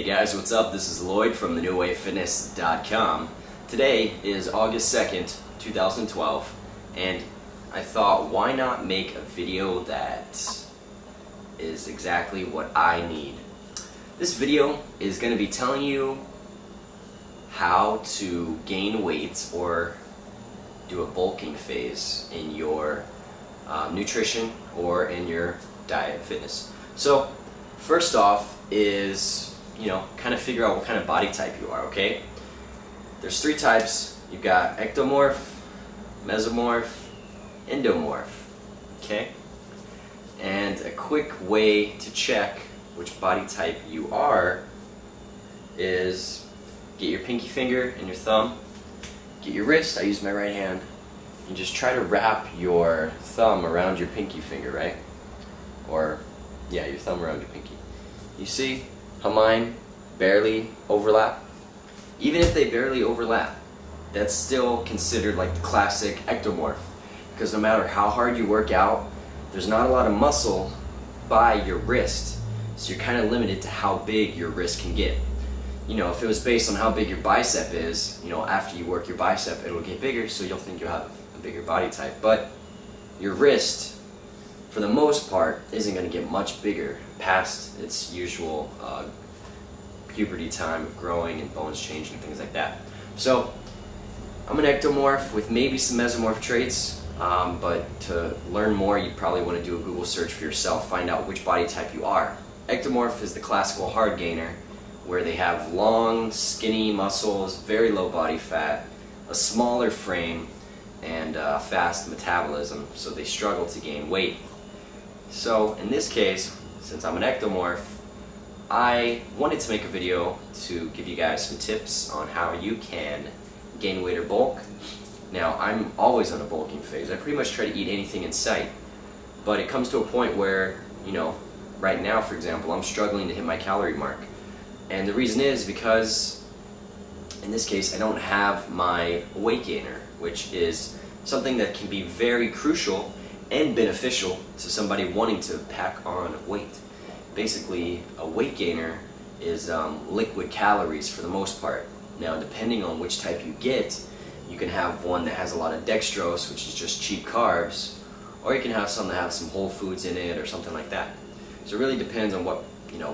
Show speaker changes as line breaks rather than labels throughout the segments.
Hey guys, what's up? This is Lloyd from thenewwavefitness.com. Today is August 2nd, 2012, and I thought, why not make a video that is exactly what I need? This video is going to be telling you how to gain weight or do a bulking phase in your nutrition or in your diet and fitness. So first off is, kind of figure out what kind of body type you are, okay? There's three types. You've got ectomorph, mesomorph, endomorph, okay? And a quick way to check which body type you are is get your pinky finger and your thumb, get your wrist, I use my right hand, and just try to wrap your thumb around your pinky finger, right? Or, yeah, your thumb around your pinky. You see how mine barely overlap? Even if they barely overlap, that's still considered like the classic ectomorph, because no matter how hard you work out, there's not a lot of muscle by your wrist, so you're kind of limited to how big your wrist can get. If it was based on how big your bicep is, after you work your bicep, it'll get bigger, so you'll think you'll have a bigger body type. But your wrist, for the most part, isn't going to get much bigger past its usual puberty time of growing and bones changing and things like that. So I'm an ectomorph with maybe some mesomorph traits, but to learn more you probably want to do a Google search for yourself, find out which body type you are. Ectomorph is the classical hard gainer, where they have long, skinny muscles, very low body fat, a smaller frame, and fast metabolism, so they struggle to gain weight. So in this case, since I'm an ectomorph, I wanted to make a video to give you guys some tips on how you can gain weight or bulk. Now, I'm always on a bulking phase. I pretty much try to eat anything in sight, but it comes to a point where, right now, for example, I'm struggling to hit my calorie mark. And the reason is because, in this case, I don't have my weight gainer, which is something that can be very crucial and beneficial to somebody wanting to pack on weight. Basically, a weight gainer is liquid calories for the most part. Now, depending on which type you get, you can have one that has a lot of dextrose, which is just cheap carbs, or you can have some that have some whole foods in it or something like that. So it really depends on what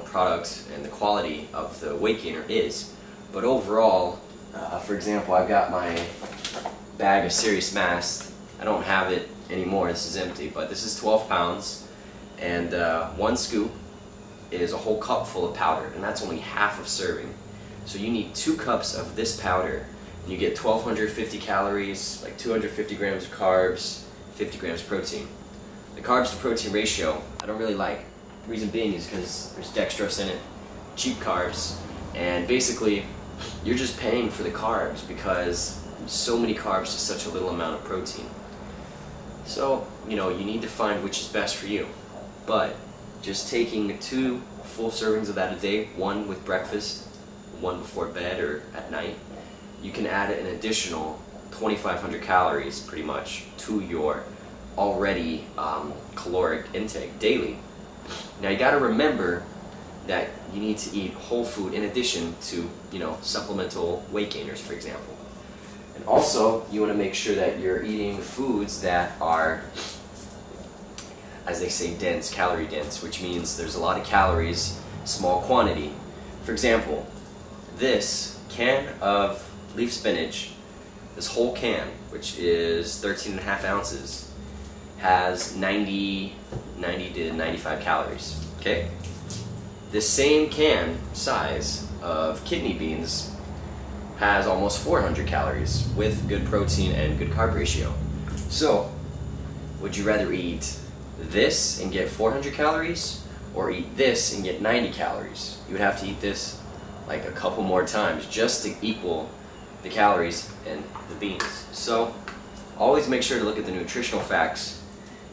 products and the quality of the weight gainer is. But overall, for example, I've got my bag of Serious Mass. I don't have it anymore, this is empty, but this is 12 pounds, and one scoop is a whole cup full of powder, and that's only half of serving. So you need 2 cups of this powder, and you get 1,250 calories, like 250 grams of carbs, 50 grams of protein. The carbs to protein ratio I don't really like. The reason being is because there's dextrose in it, cheap carbs, and basically you're just paying for the carbs because so many carbs to such a little amount of protein. So, you need to find which is best for you. But just taking 2 full servings of that a day, one with breakfast, one before bed or at night, you can add an additional 2,500 calories pretty much to your already caloric intake daily. Now you got to remember that you need to eat whole food in addition to, supplemental weight gainers, for example. And also, you want to make sure that you're eating foods that are, as they say, dense, calorie dense, which means there's a lot of calories, small quantity. For example, this can of leaf spinach, this whole can, which is 13.5 ounces, has 90 to 95 calories, okay? This same can size of kidney beans has almost 400 calories with good protein and good carb ratio. So, would you rather eat this and get 400 calories or eat this and get 90 calories? You would have to eat this like a couple more times just to equal the calories in the beans. So, always make sure to look at the nutritional facts,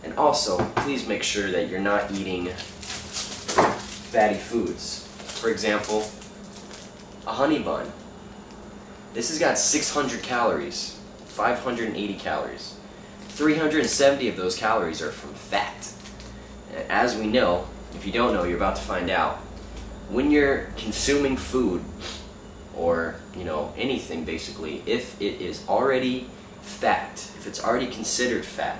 and also please make sure that you're not eating fatty foods. For example, a honey bun. This has got 600 calories, 580 calories. 370 of those calories are from fat. And as we know, if you don't know, you're about to find out, when you're consuming food or anything basically, if it is already fat, if it's already considered fat,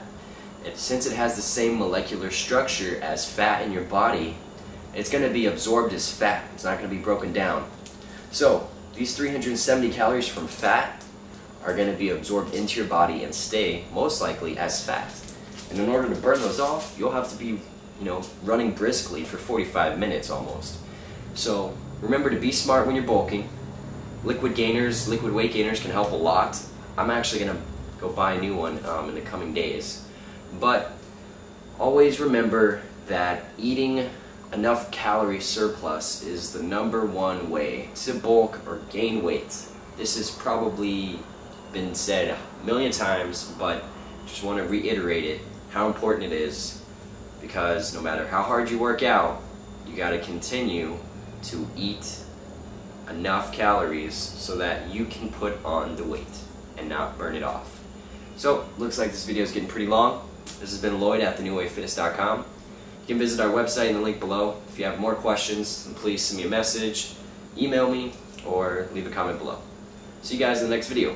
and since it has the same molecular structure as fat in your body, it's going to be absorbed as fat. It's not going to be broken down. So these 370 calories from fat are going to be absorbed into your body and stay most likely as fat. And in order to burn those off, you'll have to be running briskly for 45 minutes almost. So remember to be smart when you're bulking. Liquid weight gainers can help a lot. I'm actually going to go buy a new one in the coming days. But always remember that eating enough calorie surplus is the #1 way to bulk or gain weight. This has probably been said a million times, but just want to reiterate it, how important it is, because no matter how hard you work out, you got to continue to eat enough calories so that you can put on the weight and not burn it off. So, looks like this video is getting pretty long. This has been Lloyd at thenewwayfitness.com. You can visit our website in the link below. If you have more questions, then please send me a message, email me, or leave a comment below. See you guys in the next video.